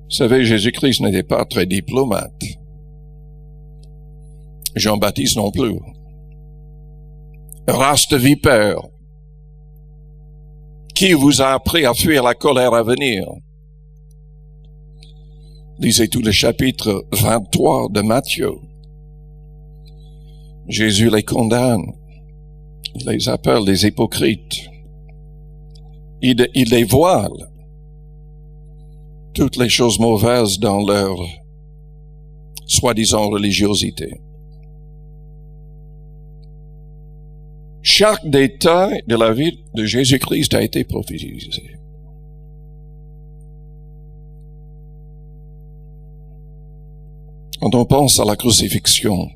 Vous savez, Jésus-Christ n'était pas très diplomate. Jean-Baptiste non plus. Race de vipère. Qui vous a appris à fuir la colère à venir? Lisez tout le chapitre 23 de Matthieu. Jésus les condamne. Il les appelle des hypocrites. Il les voile. Toutes les choses mauvaises dans leur soi-disant religiosité. Chaque détail de la vie de Jésus-Christ a été prophétisé. Quand on pense à la crucifixion,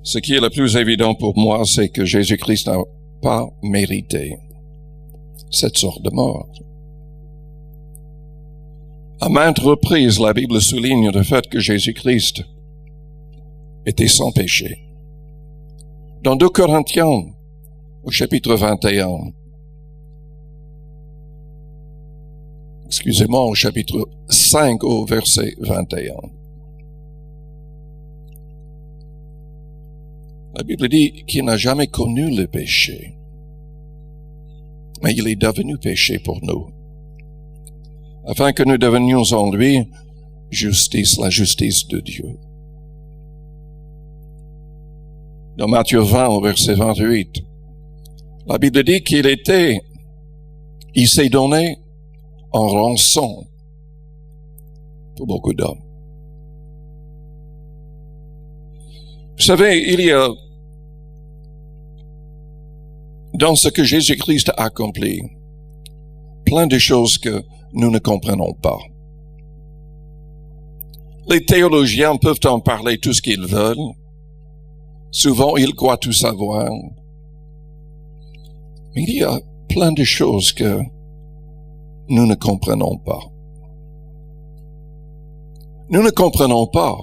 ce qui est le plus évident pour moi, c'est que Jésus-Christ n'a pas mérité cette sorte de mort. À maintes reprises, la Bible souligne le fait que Jésus-Christ était sans péché. Dans 2 Corinthiens, au chapitre 21, au chapitre 5, au verset 21, la Bible dit qu'il n'a jamais connu le péché, mais il est devenu péché pour nous, afin que nous devenions en lui justice, la justice de Dieu. Dans Matthieu 20, au verset 28, la Bible dit il s'est donné en rançon pour beaucoup d'hommes. Vous savez, il y a dans ce que Jésus-Christ a accompli plein de choses que nous ne comprenons pas. Les théologiens peuvent en parler tout ce qu'ils veulent. Souvent, ils croient tout savoir. Mais il y a plein de choses que nous ne comprenons pas. Nous ne comprenons pas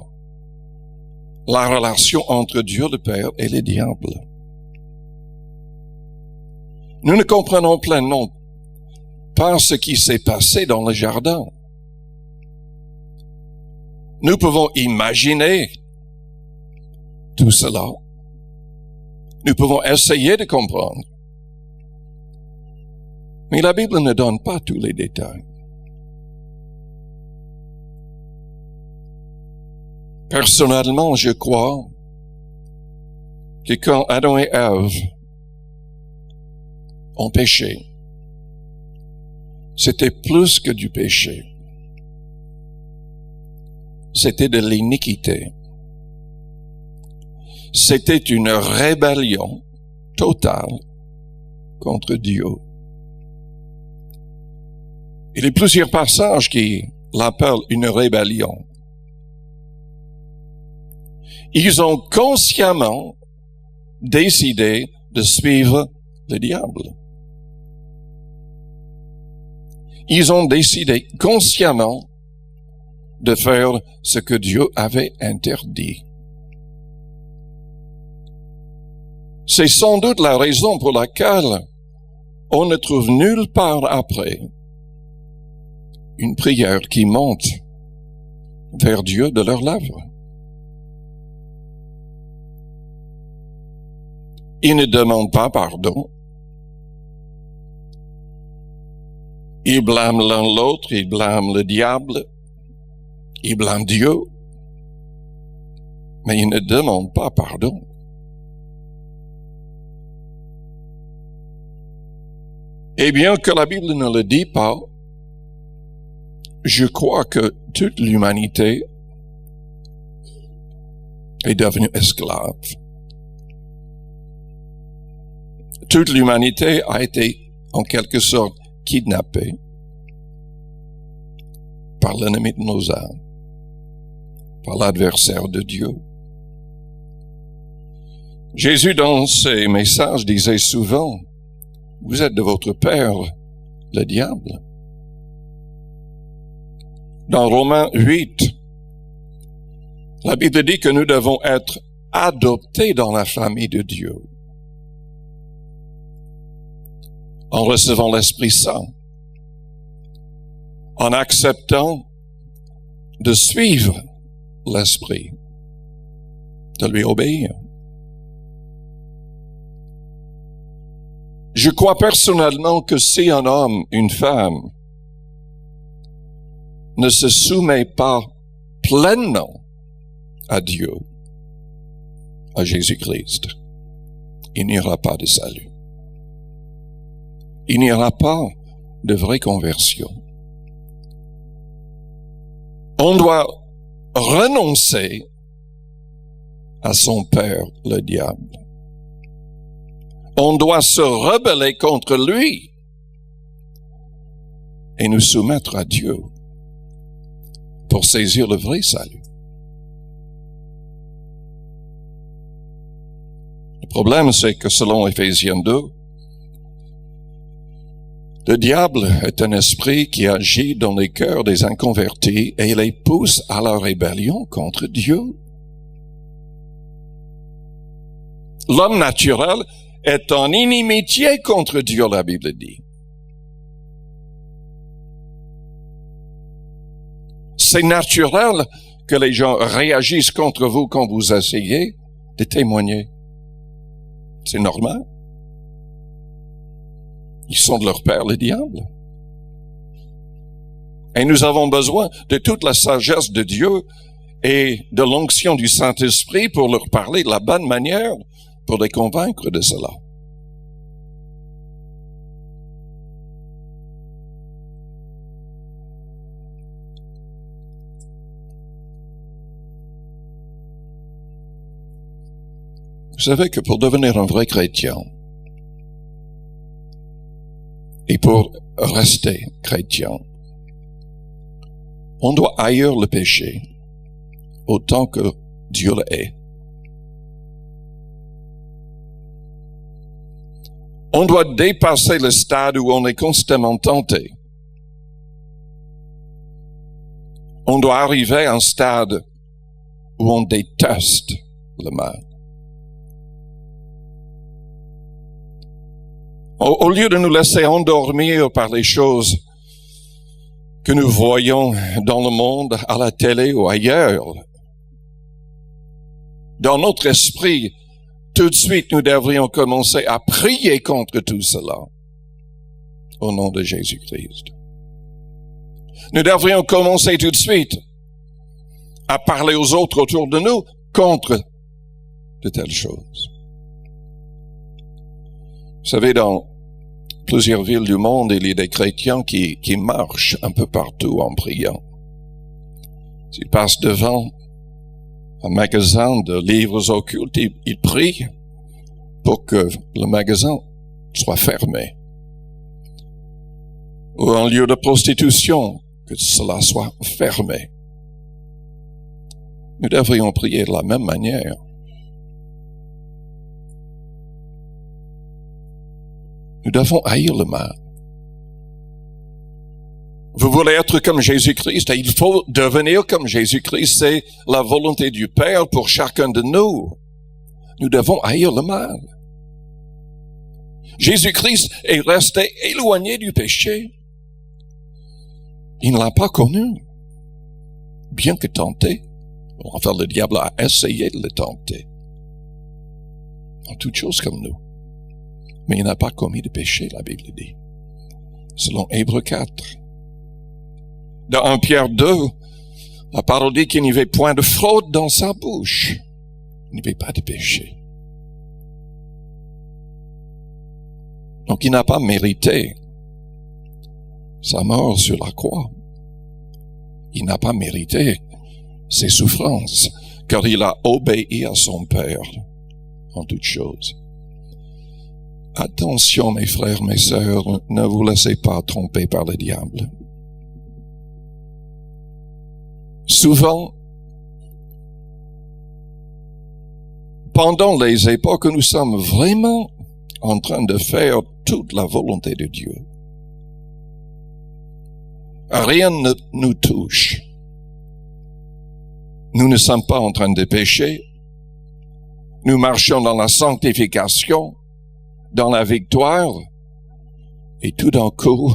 la relation entre Dieu le Père et le diable. Nous ne comprenons pleinement pas ce qui s'est passé dans le jardin. Nous pouvons imaginer tout cela. Nous pouvons essayer de comprendre. Mais la Bible ne donne pas tous les détails. Personnellement, je crois que quand Adam et Ève ont péché, c'était plus que du péché. C'était de l'iniquité. C'était une rébellion totale contre Dieu. Il y a plusieurs passages qui l'appellent une rébellion. Ils ont consciemment décidé de suivre le diable. Ils ont décidé consciemment de faire ce que Dieu avait interdit. C'est sans doute la raison pour laquelle on ne trouve nulle part après une prière qui monte vers Dieu de leurs lèvres. Ils ne demandent pas pardon. Ils blâment l'un l'autre, ils blâment le diable, ils blâment Dieu, mais ils ne demandent pas pardon. Et bien que la Bible ne le dit pas, je crois que toute l'humanité est devenue esclave. Toute l'humanité a été en quelque sorte kidnappée par l'ennemi de nos âmes, par l'adversaire de Dieu. Jésus, dans ses messages, disait souvent, « Vous êtes de votre père, le diable. » Dans Romains 8, la Bible dit que nous devons être adoptés dans la famille de Dieu en recevant l'Esprit Saint. en acceptant de suivre l'Esprit, de lui obéir. Je crois personnellement que si un homme, une femme, ne se soumet pas pleinement à Dieu, à Jésus-Christ, il n'y aura pas de salut. Il n'y aura pas de vraie conversion. On doit renoncer à son père, le diable. On doit se rebeller contre lui et nous soumettre à Dieu pour saisir le vrai salut. Le problème, c'est que selon Éphésiens 2, le diable est un esprit qui agit dans les cœurs des inconvertis et les pousse à la rébellion contre Dieu. L'homme naturel est en inimitié contre Dieu, la Bible dit. C'est naturel que les gens réagissent contre vous quand vous essayez de témoigner. C'est normal. Ils sont de leur père, le diable. Et nous avons besoin de toute la sagesse de Dieu et de l'onction du Saint-Esprit pour leur parler de la bonne manière, pour les convaincre de cela. Vous savez que pour devenir un vrai chrétien, et pour rester chrétien, on doit haïr le péché autant que Dieu le hait. On doit dépasser le stade où on est constamment tenté. On doit arriver à un stade où on déteste le mal. Au lieu de nous laisser endormir par les choses que nous voyons dans le monde, à la télé ou ailleurs, dans notre esprit, tout de suite, nous devrions commencer à prier contre tout cela, au nom de Jésus-Christ. Nous devrions commencer tout de suite à parler aux autres autour de nous contre de telles choses. Vous savez, dans plusieurs villes du monde, il y a des chrétiens qui marchent un peu partout en priant. S'ils passent devant un magasin de livres occultes, ils prient pour que le magasin soit fermé. Ou un lieu de prostitution, que cela soit fermé. Nous devrions prier de la même manière. Nous devons haïr le mal. Vous voulez être comme Jésus-Christ, et il faut devenir comme Jésus-Christ. C'est la volonté du Père pour chacun de nous. Nous devons haïr le mal. Jésus-Christ est resté éloigné du péché. Il ne l'a pas connu, bien que tenté. Enfin, le diable a essayé de le tenter. En toutes choses comme nous. Mais il n'a pas commis de péché, la Bible dit. Selon Hébreux 4. Dans 1 Pierre 2, la parole dit qu'il n'y avait point de fraude dans sa bouche. Il n'y avait pas de péché. Donc il n'a pas mérité sa mort sur la croix. Il n'a pas mérité ses souffrances, car il a obéi à son Père en toutes choses. Attention, mes frères, mes sœurs, ne vous laissez pas tromper par le diable. Souvent, pendant les époques où nous sommes vraiment en train de faire toute la volonté de Dieu, rien ne nous touche. Nous ne sommes pas en train de pécher. Nous marchons dans la sanctification, dans la victoire, et tout d'un coup,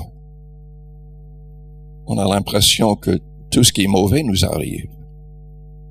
on a l'impression que tout ce qui est mauvais nous arrive.